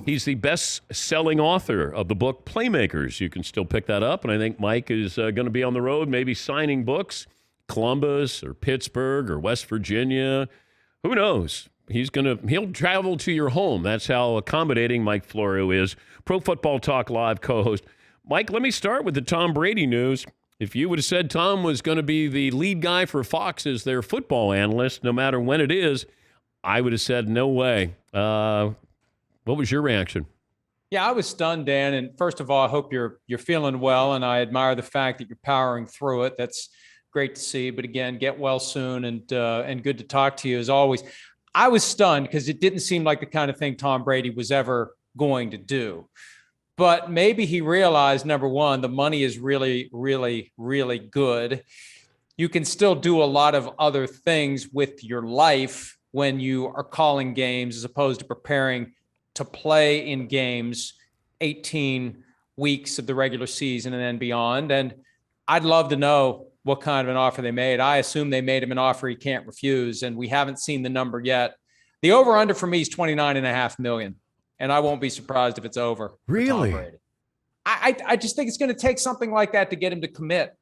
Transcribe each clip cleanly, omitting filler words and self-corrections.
He's the best-selling author of the book Playmakers. You can still pick that up, and I think Mike is going to be on the road, maybe signing books, Columbus or Pittsburgh or West Virginia. Who knows? He'll travel to your home. That's how accommodating Mike Florio is. Pro Football Talk Live co-host. Mike, let me start with the Tom Brady news. If you would have said Tom was going to be the lead guy for Fox as their football analyst, no matter when it is, I would have said no way. What was your reaction? Yeah, I was stunned, Dan. And first of all, I hope you're feeling well, and I admire the fact that you're powering through it. That's great to see. But again, get well soon, and good to talk to you as always. I was stunned because it didn't seem like the kind of thing Tom Brady was ever going to do. But maybe he realized, number one, the money is really, really, really good. You can still do a lot of other things with your life when you are calling games as opposed to preparing to play in games 18 weeks of the regular season and then beyond. And I'd love to know what kind of an offer they made. I assume they made him an offer he can't refuse, and we haven't seen the number yet. The over-under for me is $29.5 million, and I won't be surprised if it's over. Really? I just think it's going to take something like that to get him to commit.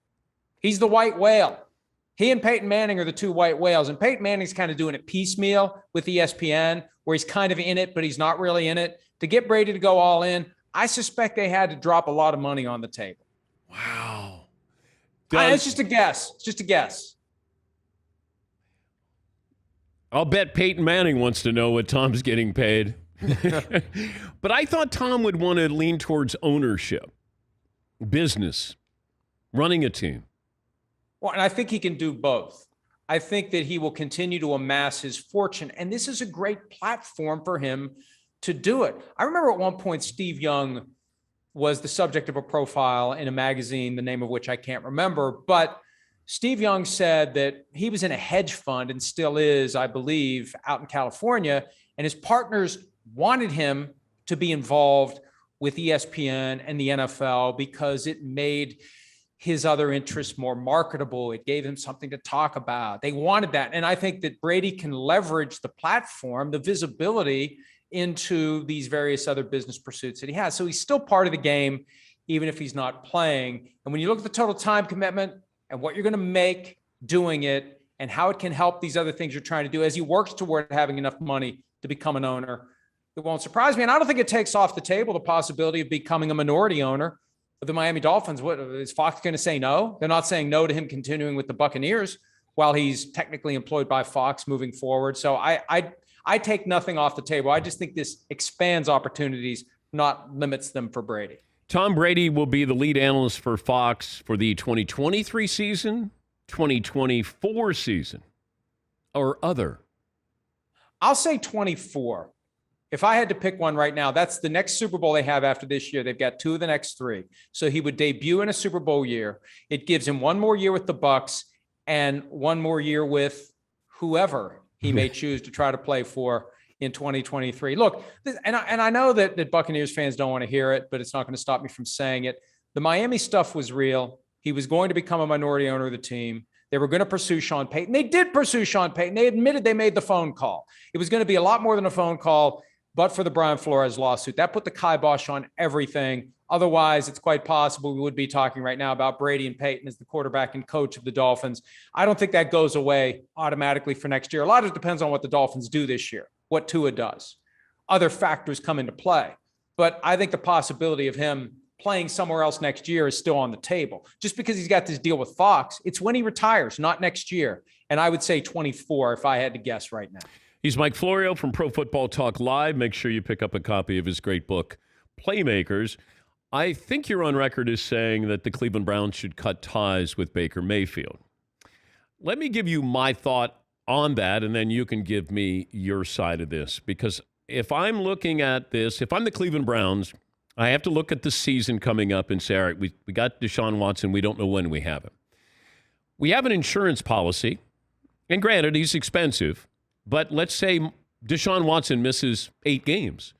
He's the white whale. He and Peyton Manning are the two white whales, and Peyton Manning's kind of doing it piecemeal with ESPN, where he's kind of in it, but he's not really in it. To get Brady to go all in, I suspect they had to drop a lot of money on the table. Wow. It's just a guess. It's just a guess. I'll bet Peyton Manning wants to know what Tom's getting paid. But I thought Tom would want to lean towards ownership, business, running a team. Well, and I think he can do both. I think that he will continue to amass his fortune, and this is a great platform for him to do it. I remember at one point Steve Young was the subject of a profile in a magazine, the name of which I can't remember, but Steve Young said that he was in a hedge fund and still is, I believe, out in California, and his partners wanted him to be involved with ESPN and the NFL because it made his other interests more marketable. It gave him something to talk about. They wanted that. And I think that Brady can leverage the platform, the visibility into these various other business pursuits that he has. So he's still part of the game, even if he's not playing. And when you look at the total time commitment and what you're going to make doing it and how it can help these other things you're trying to do as he works toward having enough money to become an owner, it won't surprise me. And I don't think it takes off the table the possibility of becoming a minority owner of the Miami Dolphins. What is Fox going to say no? They're not saying no to him continuing with the Buccaneers while he's technically employed by Fox moving forward. So I take nothing off the table. I just think this expands opportunities, not limits them for Brady. Tom Brady will be the lead analyst for Fox for the 2023 season, 2024 season, or other. I'll say 24. If I had to pick one right now, that's the next Super Bowl they have after this year. They've got two of the next three. So he would debut in a Super Bowl year. It gives him one more year with the Bucs and one more year with whoever he may choose to try to play for in 2023. Look, and I know that Buccaneers fans don't want to hear it, but it's not going to stop me from saying it. The Miami stuff was real. He was going to become a minority owner of the team. They were going to pursue Sean Payton. They did pursue Sean Payton. They admitted they made the phone call. It was going to be a lot more than a phone call, but for the Brian Flores lawsuit. That put the kibosh on everything. Otherwise, it's quite possible we would be talking right now about Brady and Peyton as the quarterback and coach of the Dolphins. I don't think that goes away automatically for next year. A lot of it depends on what the Dolphins do this year, what Tua does. Other factors come into play. But I think the possibility of him playing somewhere else next year is still on the table. Just because he's got this deal with Fox, it's when he retires, not next year. And I would say 24 if I had to guess right now. He's Mike Florio from Pro Football Talk Live. Make sure you pick up a copy of his great book, Playmakers. I think you're on record as saying that the Cleveland Browns should cut ties with Baker Mayfield. Let me give you my thought on that, and then you can give me your side of this. Because if I'm looking at this, if I'm the Cleveland Browns, I have to look at the season coming up and say, all right, we got Deshaun Watson. We don't know when we have him. We have an insurance policy, and granted, he's expensive. But let's say Deshaun Watson misses 8 games.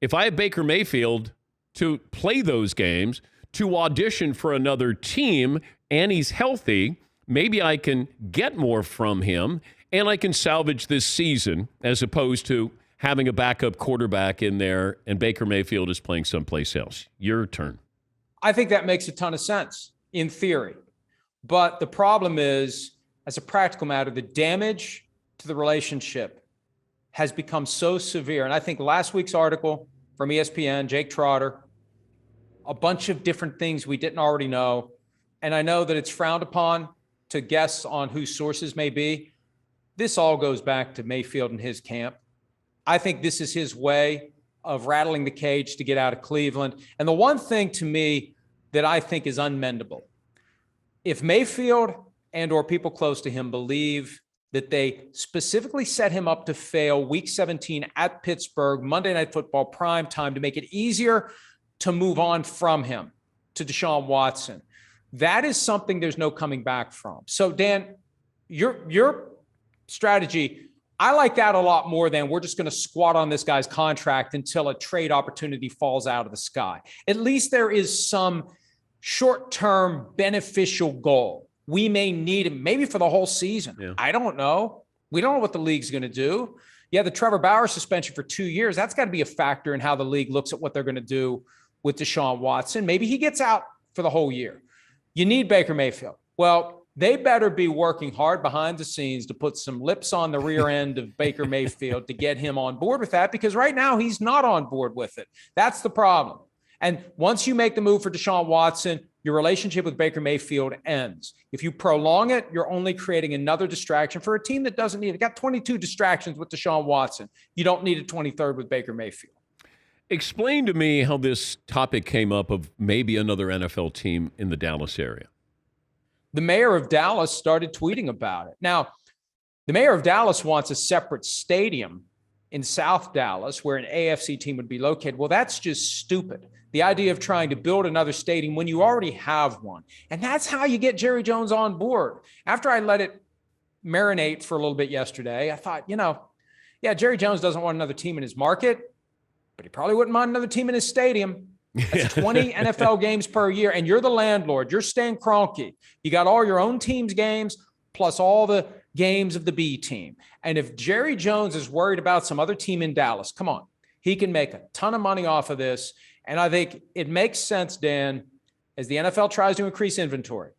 If I have Baker Mayfield to play those games, to audition for another team, and he's healthy, maybe I can get more from him, and I can salvage this season as opposed to having a backup quarterback in there and Baker Mayfield is playing someplace else? Your turn. I think that makes a ton of sense in theory. But the problem is, as a practical matter, the damage to the relationship has become so severe. And I think last week's article from ESPN, Jake Trotter, a bunch of different things we didn't already know. And I know that it's frowned upon to guess on who sources may be. This all goes back to Mayfield and his camp. I think this is his way of rattling the cage to get out of Cleveland. And the one thing to me that I think is unmendable, if Mayfield and or people close to him believe that they specifically set him up to fail week 17 at Pittsburgh, Monday Night Football, prime time, to make it easier to move on from him to Deshaun Watson, that is something there's no coming back from. So, Dan, your strategy, I like that a lot more than we're just going to squat on this guy's contract until a trade opportunity falls out of the sky. At least there is some short-term beneficial goal. We may need him maybe for the whole season. Yeah. I don't know. We don't know what the league's going to do. Yeah, the Trevor Bauer suspension for 2 years, that's got to be a factor in how the league looks at what they're going to do with Deshaun Watson. Maybe he gets out for the whole year. You need Baker Mayfield. Well, they better be working hard behind the scenes to put some lips on the rear end of Baker Mayfield to get him on board with that, because right now he's not on board with it. That's the problem. And once you make the move for Deshaun Watson, your relationship with Baker Mayfield ends. If you prolong it, you're only creating another distraction for a team that doesn't need it. Got 22 distractions with Deshaun Watson. You don't need a 23rd with Baker Mayfield. Explain to me how this topic came up of maybe another NFL team in the Dallas area. The mayor of Dallas started tweeting about it. Now, the mayor of Dallas wants a separate stadium in South Dallas where an AFC team would be located. Well, that's just stupid. The idea of trying to build another stadium when you already have one. And that's how you get Jerry Jones on board. After I let it marinate for a little bit yesterday, I thought, yeah, Jerry Jones doesn't want another team in his market, but he probably wouldn't mind another team in his stadium. That's 20 NFL games per year, and you're the landlord. You're Stan Kroenke. You got all your own team's games plus all the games of the B team. And if Jerry Jones is worried about some other team in Dallas, come on, he can make a ton of money off of this. And I think it makes sense, Dan, as the NFL tries to increase inventory.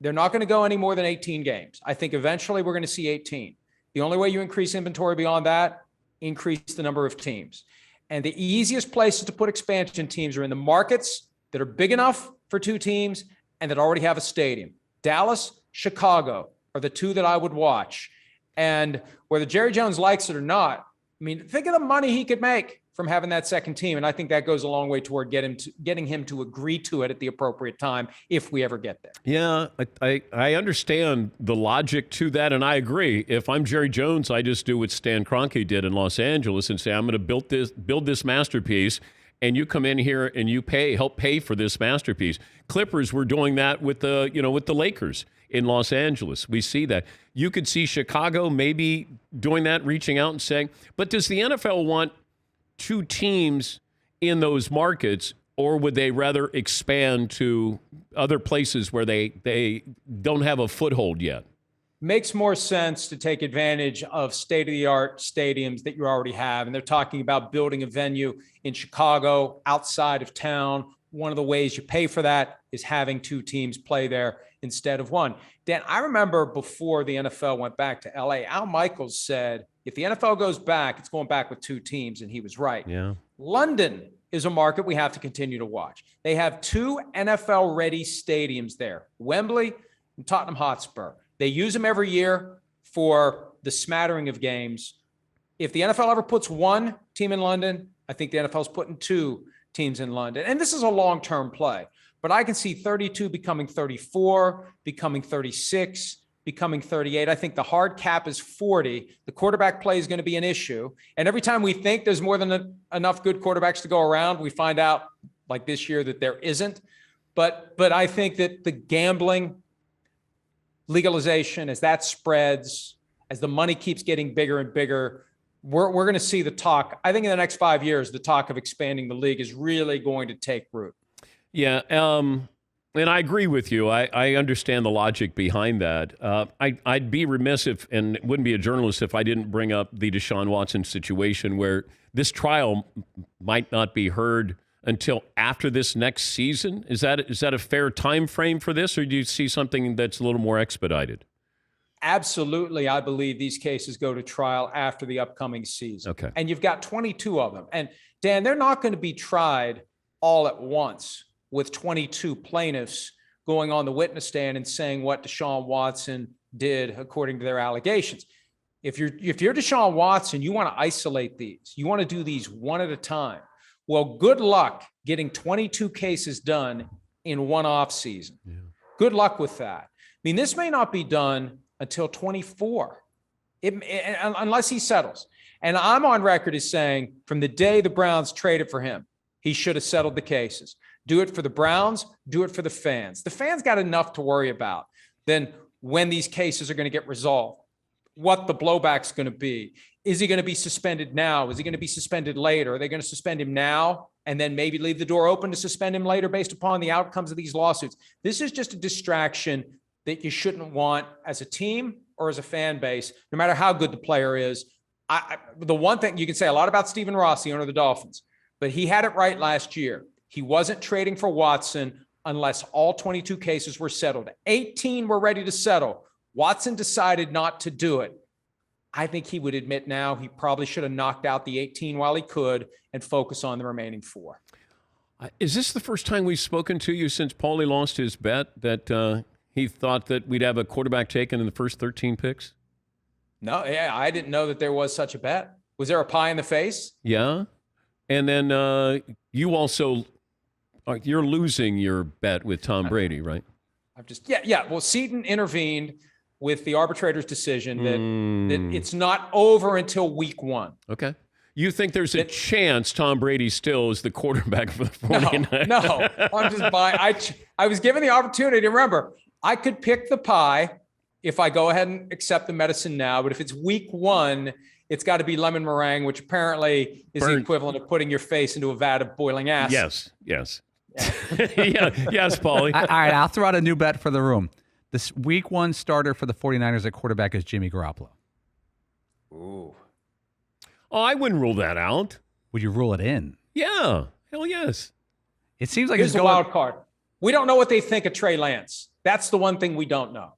They're not going to go any more than 18 games. I think eventually we're going to see 18. The only way you increase inventory beyond that, increase the number of teams. And the easiest places to put expansion teams are in the markets that are big enough for two teams and that already have a stadium. Dallas, Chicago are the two that I would watch. And whether Jerry Jones likes it or not, I mean, think of the money he could make from having that second team. And I think that goes a long way toward getting him to agree to it at the appropriate time if we ever get there. Yeah, I understand the logic to that, and I agree. If I'm Jerry Jones, I just do what Stan Kroenke did in Los Angeles and say, I'm going to build this masterpiece, and you come in here and you help pay for this masterpiece. Clippers were doing that with the Lakers in Los Angeles. We see that. You could see Chicago maybe doing that, reaching out and saying, but does the NFL want two teams in those markets, or would they rather expand to other places where they don't have a foothold yet? Makes more sense to take advantage of state-of-the-art stadiums that you already have. And they're talking about building a venue in Chicago outside of town. One of the ways you pay for that is having two teams play there instead of one. Dan, I remember before the NFL went back to LA, Al Michaels said, if the NFL goes back, it's going back with two teams, and he was right. Yeah. London is a market we have to continue to watch. They have two NFL-ready stadiums there, Wembley and Tottenham Hotspur. They use them every year for the smattering of games. If the NFL ever puts one team in London, I think the NFL is putting two teams in London. And this is a long-term play. But I can see 32 becoming 34, becoming 36, becoming 38. I think the hard cap is 40. The quarterback play is going to be an issue. And every time we think there's more than enough good quarterbacks to go around, we find out, like this year, that there isn't. But I think that the gambling legalization, as that spreads, as the money keeps getting bigger and bigger, we're going to see the talk. I think in the next 5 years, the talk of expanding the league is really going to take root. Yeah. And I agree with you. I understand the logic behind that. I'd be remiss and wouldn't be a journalist if I didn't bring up the Deshaun Watson situation where this trial might not be heard until after this next season. Is that a fair time frame for this, or do you see something that's a little more expedited? Absolutely. I believe these cases go to trial after the upcoming season. Okay. And you've got 22 of them. And Dan, they're not going to be tried all at once with 22 plaintiffs going on the witness stand and saying what Deshaun Watson did according to their allegations. If you're Deshaun Watson, you want to isolate these. You want to do these one at a time. Well, good luck getting 22 cases done in one off season. Yeah. Good luck with that. I mean, this may not be done until 24, unless he settles. And I'm on record as saying from the day the Browns traded for him, he should have settled the cases. Do it for the Browns, do it for the fans. The fans got enough to worry about than when these cases are going to get resolved, what the blowback's going to be. Is he going to be suspended now? Is he going to be suspended later? Are they going to suspend him now and then maybe leave the door open to suspend him later based upon the outcomes of these lawsuits? This is just a distraction that you shouldn't want as a team or as a fan base, no matter how good the player is. The one thing you can say a lot about Stephen Ross, the owner of the Dolphins, but he had it right last year. He wasn't trading for Watson unless all 22 cases were settled. 18 were ready to settle. Watson decided not to do it. I think he would admit now he probably should have knocked out the 18 while he could and focus on the remaining 4. Is this the first time we've spoken to you since Paulie lost his bet that he thought that we'd have a quarterback taken in the first 13 picks? No, yeah, I didn't know that there was such a bet. Was there a pie in the face? Yeah. And then you also, you're losing your bet with Tom Brady, right? Yeah. Well, Seton intervened with the arbitrator's decision that it's not over until week 1. Okay. You think there's a chance Tom Brady still is the quarterback for the 49ers? No. I'm just buying. I was given the opportunity. Remember, I could pick the pie if I go ahead and accept the medicine now, but if it's week 1, it's got to be lemon meringue, which apparently is the equivalent of putting your face into a vat of boiling acid. Yes. Yes, Paulie. All right, I'll throw out a new bet for the room. This week 1 starter for the 49ers at quarterback is Jimmy Garoppolo. Ooh. Oh, I wouldn't rule that out. Would you rule it in? Yeah. Hell yes. It seems like it's a wild card. We don't know what they think of Trey Lance. That's the one thing we don't know.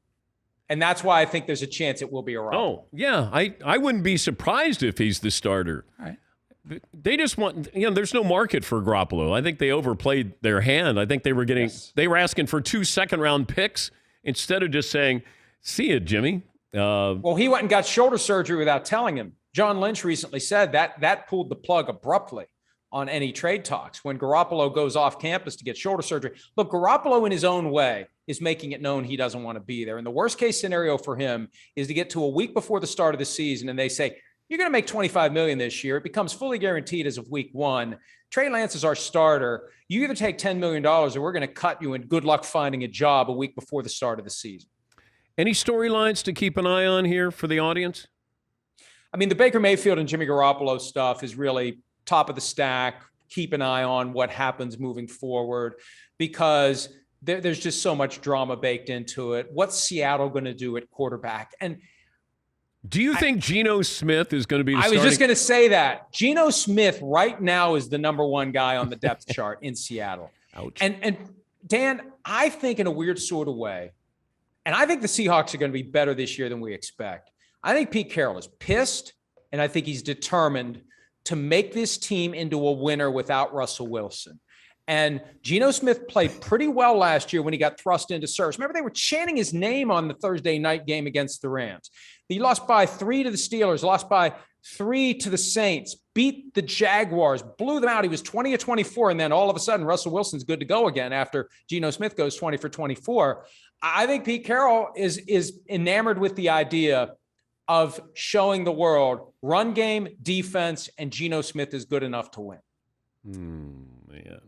And that's why I think there's a chance it will be Garoppolo. Oh, yeah. I wouldn't be surprised if he's the starter. All right. They just want, there's no market for Garoppolo. I think they overplayed their hand. I think they were they were asking for 2 second-round picks instead of just saying, see ya, Jimmy. Well, he went and got shoulder surgery without telling him. John Lynch recently said that pulled the plug abruptly on any trade talks when Garoppolo goes off campus to get shoulder surgery. Look, Garoppolo in his own way is making it known he doesn't want to be there. And the worst case scenario for him is to get to a week before the start of the season and they say, you're going to make $25 million this year. It becomes fully guaranteed as of week 1. Trey Lance is our starter. You either take $10 million or we're going to cut you and good luck finding a job a week before the start of the season. Any storylines to keep an eye on here for the audience? I mean, the Baker Mayfield and Jimmy Garoppolo stuff is really top of the stack. Keep an eye on what happens moving forward because there's just so much drama baked into it. What's Seattle going to do at quarterback? And do you think Geno Smith is going to be the I was just going to say that. Geno Smith right now is the number 1 guy on the depth chart in Seattle. Ouch. And Dan, I think in a weird sort of way, and I think the Seahawks are going to be better this year than we expect. I think Pete Carroll is pissed, and I think he's determined to make this team into a winner without Russell Wilson. And Geno Smith played pretty well last year when he got thrust into service. Remember, they were chanting his name on the Thursday night game against the Rams. He lost by 3 to the Steelers, lost by 3 to the Saints, beat the Jaguars, blew them out. He was 20 of 24, and then all of a sudden, Russell Wilson's good to go again after Geno Smith goes 20 for 24. I think Pete Carroll is enamored with the idea of showing the world run game, defense, and Geno Smith is good enough to win. Man.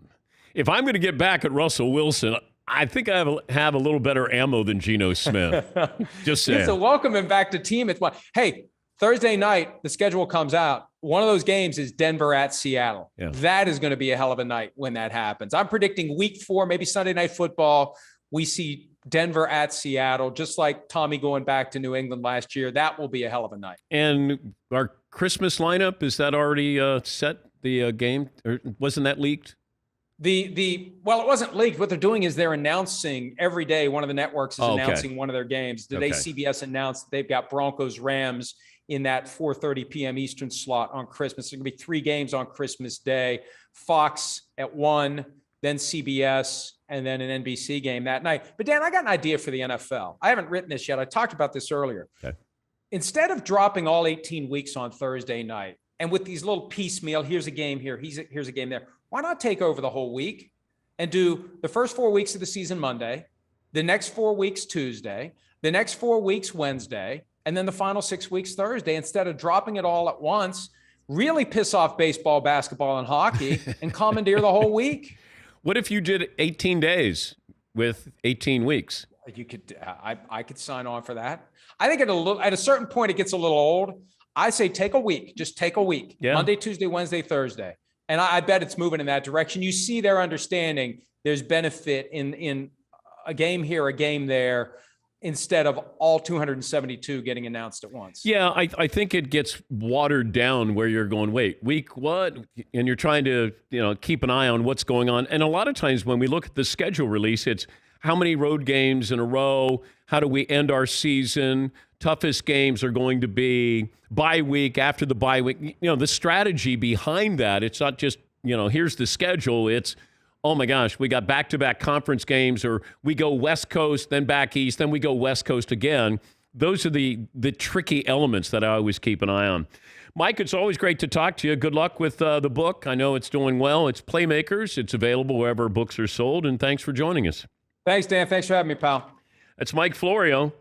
If I'm going to get back at Russell Wilson, I think I have a little better ammo than Geno Smith. Just saying. So welcome him back to team. It's one. Hey, Thursday night, the schedule comes out. One of those games is Denver at Seattle. Yeah. That is going to be a hell of a night when that happens. I'm predicting week 4, maybe Sunday Night Football. We see Denver at Seattle, just like Tommy going back to New England last year. That will be a hell of a night. And our Christmas lineup, is that already set, the game? Or wasn't that leaked? Well, it wasn't leaked. What they're doing is they're announcing every day. One of the networks is announcing one of their games. Today, CBS announced that they've got Broncos Rams in that 4:30 p.m. Eastern slot on Christmas. There's going to be 3 games on Christmas Day. Fox at 1, then CBS, and then an NBC game that night. But Dan, I got an idea for the NFL. I haven't written this yet. I talked about this earlier. Okay. Instead of dropping all 18 weeks on Thursday night, and with these little piecemeal, here's a game here, here's a game there, why not take over the whole week and do the first 4 weeks of the season Monday, the next 4 weeks Tuesday, the next 4 weeks Wednesday, and then the final 6 weeks Thursday, instead of dropping it all at once, really piss off baseball, basketball, and hockey and commandeer the whole week. What if you did 18 days with 18 weeks? You could, I could sign on for that. I think at a certain point, it gets a little old. I say take a week, just take a week, Monday, Tuesday, Wednesday, Thursday. And I bet it's moving in that direction. You see their understanding. There's benefit in a game here, a game there, instead of all 272 getting announced at once. Yeah, I think it gets watered down where you're going, wait, week what? And you're trying to, keep an eye on what's going on. And a lot of times when we look at the schedule release, it's how many road games in a row? How do we end our season? Toughest games are going to be bye week after the bye week. The strategy behind that, it's not just, here's the schedule. It's, oh my gosh, we got back-to-back conference games, or we go West Coast, then back East, then we go West Coast again. Those are the tricky elements that I always keep an eye on. Mike, it's always great to talk to you. Good luck with the book. I know it's doing well. It's Playmakers. It's available wherever books are sold, and thanks for joining us. Thanks, Dan. Thanks for having me, pal. That's Mike Florio.